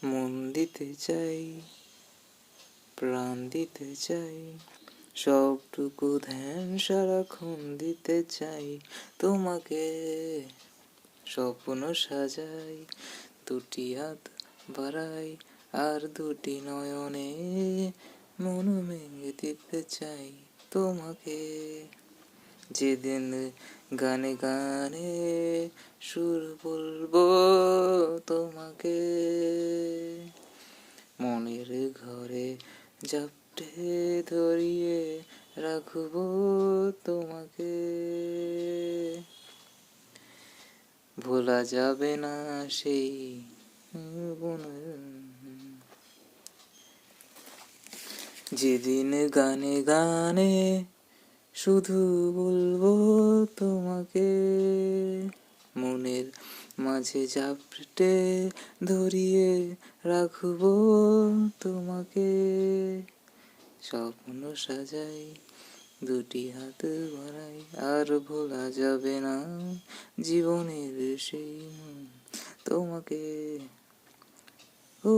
মন দিতে চাই, প্রাণ দিতে চাই, সবটুকু ধ্যান সারাক্ষণ দিতে চাই তোমাকে। স্বপ্ন সাজাই, দুটি হাত বাড়াই, আর দুটি নয়নে মন ভেঙে দিতে চাই তোমাকে। যেদিন গানে গানে সুর বলবো তোমাকে, মনের ঘরে জাপটে ধরিয়ে রাখবো তোমাকে। ভোলা যাবে না সেই যেদিন গানে গানে শুধু বলবো তোমাকে, মনের মাঝে জাপটে ধরিয়ে রাখবো তোমাকে। স্বপ্ন সাজাই, দুটি হাত বাড়াই, আর ভোলা যাবে না জীবনের সেই তোমাকে। ও